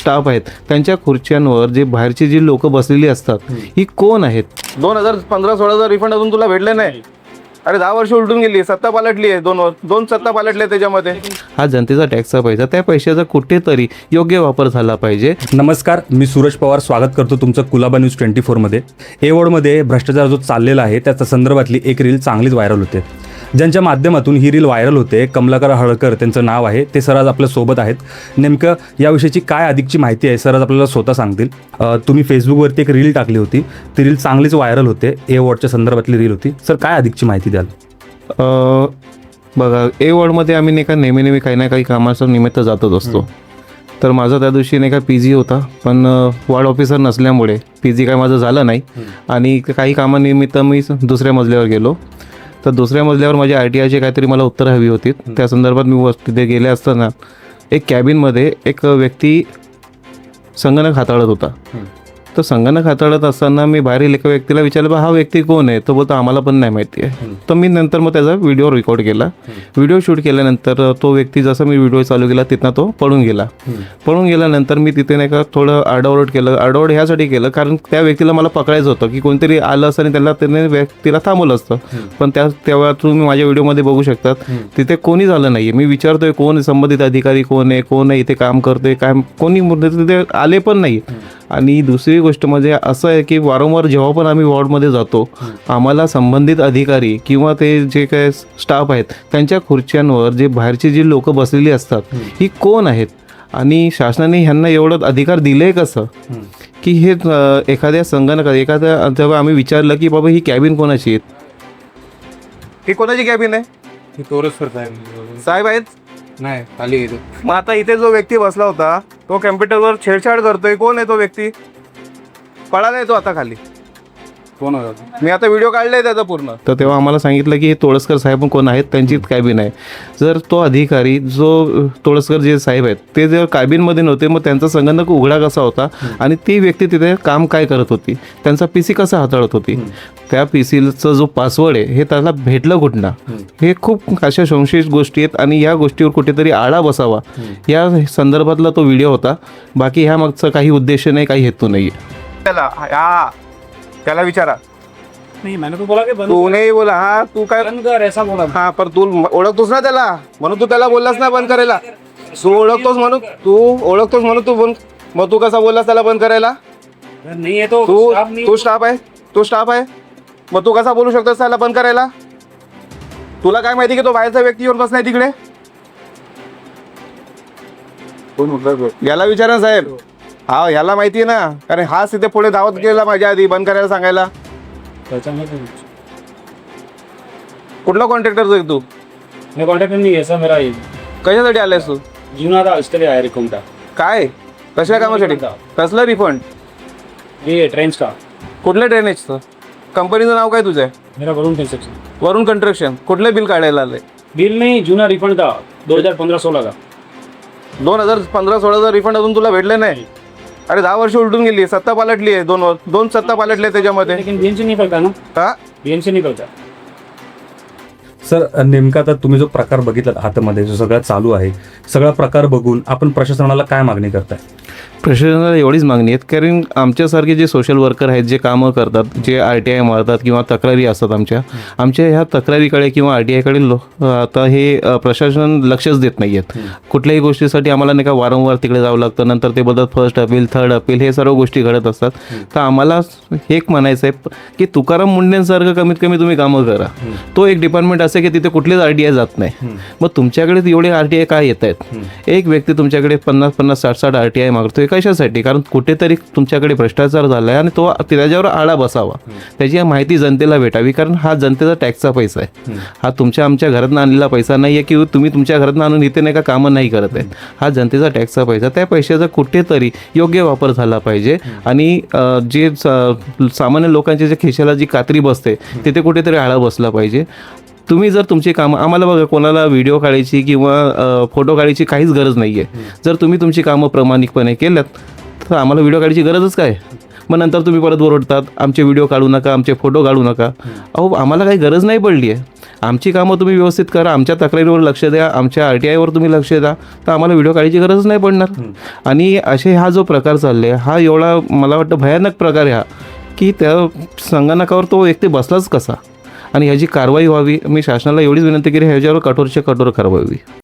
Staff आहेत त्यांच्या खुर्च्यांवर जे बाहेरची जी लोक बसलेली असतात ही कोण आहेत? 2015-16चा रिफंड अजून तुला भेटले नाही. अरे 10 वर्ष उलटून गेली, सत्ता पालटली आहे, दोन सत्ता पालटल्या त्याच्यामध्ये. हा जनतेचा टॅक्सचा पैसा, त्या पैशाचा कुठेतरी योग्य वापर झाला पाहिजे. नमस्कार, मी सूरज पवार स्वागत करतो तुमचं कुलाबा न्यूज 24मध्ये. ए वॉर्डमध्ये भ्रष्टाचार जो चाललेला आहे त्याच्या संदर्भातली एक रील चांगलीच व्हायरल होते. ज्यांच्या माध्यमातून ही रील व्हायरल होते कमलाकर हळकर त्यांचं नाव आहे. ते सर आज आपल्या सोबत आहेत. नेमकं याविषयीची काय अधिकची माहिती आहे सर आज आपल्याला स्वतः सांगतील. तुम्ही फेसबुकवरती एक रील टाकली होती, ती रील चांगलीच व्हायरल होते. ए वॉर्डच्या संदर्भातली रील होती. सर काय अधिकची माहिती द्याल? बघा, ए वॉर्डमध्ये आम्ही नाही का नेहमी काही ना काही कामाचं निमित्त जातच असतो. तर माझा त्या दिवशी नाही का PG होता, पण वॉर्ड ऑफिसर नसल्यामुळे PG काय माझं झालं नाही आणि काही कामानिमित्त मी दुसऱ्या मजल्यावर गेलो. तर दुसऱ्या मजल्यावर माझी RTIची काहीतरी मला उत्तरं हवी होती. त्या संदर्भात मी तिथे गेले असताना एक कॅबिनमध्ये एक व्यक्ती संगणक हाताळत होता. तर संगणक हाताळत असताना मी बाहेरील एका व्यक्तीला विचारलं, हा व्यक्ती कोण आहे? तो बोलतो आम्हाला पण नाही माहिती आहे. तर मी नंतर मग त्याचा व्हिडिओ रेकॉर्ड केला. व्हिडिओ शूट केल्यानंतर तो व्यक्ती जसा मी व्हिडिओ चालू केला तिथनं तो पळून गेला. पळून गेल्यानंतर मी तिथे नाही का थोडं आरडाओरड केलं. आरडाओरड ह्यासाठी केलं कारण त्या व्यक्तीला मला पकडायचं होतं की कोणतरी आलं असतं आणि त्याने व्यक्तीला थांबवलं असतं. पण तेव्हा तुम्ही माझ्या व्हिडिओमध्ये बघू शकतात तिथे कोणी झालं नाही. मी विचारतोय कोण संबंधित अधिकारी कोण आहे, इथे काम करतोय काय, कोणी तिथे आले पण नाही. आणि दुसरी गोष्ट म्हणजे असं आहे की वारंवार जेव्हा पण आम्ही वॉर्डमध्ये जातो आम्हाला संबंधित अधिकारी किंवा ते जे काय स्टाफ आहेत त्यांच्या खुर्च्यांवर जे बाहेरची जी लोक बसलेली असतात ही कोण आहेत आणि शासनाने ह्यांना एवढं अधिकार दिले कसं की हे एखाद्या संगणकात जेव्हा आम्ही विचारलं की बाबा ही कॅबिन कोणाची आहे, ही कोणाची कॅबिन आहे? साहेब आहेत नाही खाली गेलो. मग आता इथे जो व्यक्ती बसला होता तो कम्प्युटरवर छेडछाड करतोय. कोण आहे तो व्यक्ती? पळाला येतो आता खाली. कोण होता? मी आता व्हिडिओ काढलाय त्याचा पूर्ण. तर तेव्हा आम्हाला सांगितलं की हे तोळसकर साहेब कोण आहेत, त्यांचीच कॅबिन आहे. जर तो अधिकारी जो तोळसकर जे साहेब आहेत ते जर कॅबिनमध्ये नव्हते मग त्यांचा संगणक उघडा कसा होता आणि ती व्यक्ती तिथे काम काय करत होती, त्यांचा PC कसा हाताळत होती, त्या PCचा जो पासवर्ड आहे हे त्याला भेटलं कुठनं, हे खूप अशा संशयित गोष्टी आहेत आणि या गोष्टीवर कुठेतरी आळा बसावा या संदर्भातला तो व्हिडिओ होता. बाकी ह्या मागचा काही उद्देश नाही, काही हेतू नाही. त्याला विचारा. नहीं मैंने तो बोला कि बंद तू नाही बोला. हा तू काय बंद कर ऐसा बोला. हा पण तू ओळखतोस ना त्याला म्हणून तू त्याला बोललास ना बंद करायला. तू ओळखतोस म्हणून तू बंद. मग तू कसा बोललास त्याला बंद करायला? नहीं है तो तू स्टाफ आहे मग तू कसा बोलू शकतोस त्याला बंद करायला? तुला काय माहिती की तो बाहेरचा व्यक्ती येऊन बसलाय तिकडे? याला विचारा साहेब. हा याला माहिती आहे ना, कारण हाच तिथे पुढे दावत केला माझ्या आधी बंद करायला सांगायला. कुठला कॉन्ट्रॅक्टर आहे तू? मैं कॉन्टैक्ट नहीं है सर. मेरा ये कशासाठी आलायस तू? जुना था इसके लिए आया रिकॉम था. काय कसल्या कामासाठी? कसलं रिफंड? ये ट्रेन्स का. कुठल्या ड्रेनेजचं? कंपनीचं नाव काय तुझं? मेरा वरुण कंस्ट्रक्शन. वरुण कंस्ट्रक्शन. कुठलं बिल काढायला आलंय? बिल नहीं, जुना रिफंड था 2015-16 का. 2015-16चा रिफंड अजून तुला भेटले नाही? अरे 10 वर्ष उलटून गेली, सत्ता पालटली आहे, दोन सत्ता पालटल्या त्याच्यामध्ये. लेकिन BNC नहीं करता ना. हा BNC नहीं करता. सर नेमका आता तुम्ही जो प्रकार बघितला हातामध्ये जो सगळा चालू आहे, सगळा प्रकार बघून आपण प्रशासनाला काय मागणी करताय? प्रशासनाला एवढीच मागणी आहेत कारण आमच्यासारखे जे सोशल वर्कर आहेत जे कामं करतात, जे RTI मारतात किंवा तक्रारी असतात आमच्या ह्या तक्रारीकडे किंवा RTIकडे आता हे प्रशासन लक्षच देत नाही आहेत. कुठल्याही गोष्टीसाठी आम्हाला नाही का वारंवार तिकडे जावं लागतं. नंतर ते बोलतात फर्स्ट अपील, थर्ड अपील, हे सर्व गोष्टी घडत असतात. तर आम्हाला एक म्हणायचं आहे की तुकाराम मुंडेंसारखं कमीत कमी तुम्ही कामं करा. तो एक डिपार्टमेंट असं की तिथे कुठलेच RTI जात नाही. मग तुमच्याकडे एवढे RTI काय येत आहेत? एक व्यक्ती तुमच्याकडे 50-50, 60-60 RTI मागतोय कशासाठी? कारण कुठेतरी तुमच्याकडे भ्रष्टाचार झाला आहे आणि तो त्याच्यावर आळा बसावा, त्याची माहिती जनतेला भेटावी. कारण हा जनतेचा टॅक्सचा पैसा आहे. हा आमच्या घरातून आणलेला पैसा नाही आहे की तुम्ही तुमच्या घरातून आणून इथे नाही का कामं नाही करत आहे. हा जनतेचा टॅक्सचा पैसा. त्या पैशाचा कुठेतरी योग्य वापर झाला पाहिजे आणि जे सामान्य लोकांच्या जे खिशाला जी कात्री बसते तिथे कुठेतरी आळा बसला पाहिजे. तुम्ही जर तुमची कामं आम्हाला बघा कोणाला व्हिडिओ काढायची किंवा फोटो काढायची काहीच गरज नाही आहे. जर तुम्ही तुमची कामं प्रामाणिकपणे केल्यात तर आम्हाला व्हिडिओ काढायची गरजच काय? मग नंतर तुम्ही परत ओरडतात आमचे व्हिडिओ काढू नका, आमचे फोटो काढू नका. अहो आम्हाला काही गरज नाही पडली आहे. आमची कामं तुम्ही व्यवस्थित करा, आमच्या तक्रारीवर लक्ष द्या, आमच्या RTIवर तुम्ही लक्ष द्या, तर आम्हाला व्हिडिओ काढायची गरज नाही पडणार. आणि असे हा जो प्रकार चालले हा एवढा मला वाटतं भयानक प्रकार आहे हा, की त्या संगणकावर तो व्यक्ती बसलाच कसा. आणि ह्याची कारवाई व्हावी. मी शासनाला एवढीच विनंती केली, ह्याच्यावर कठोरच्या कठोर कारवाई व्हावी.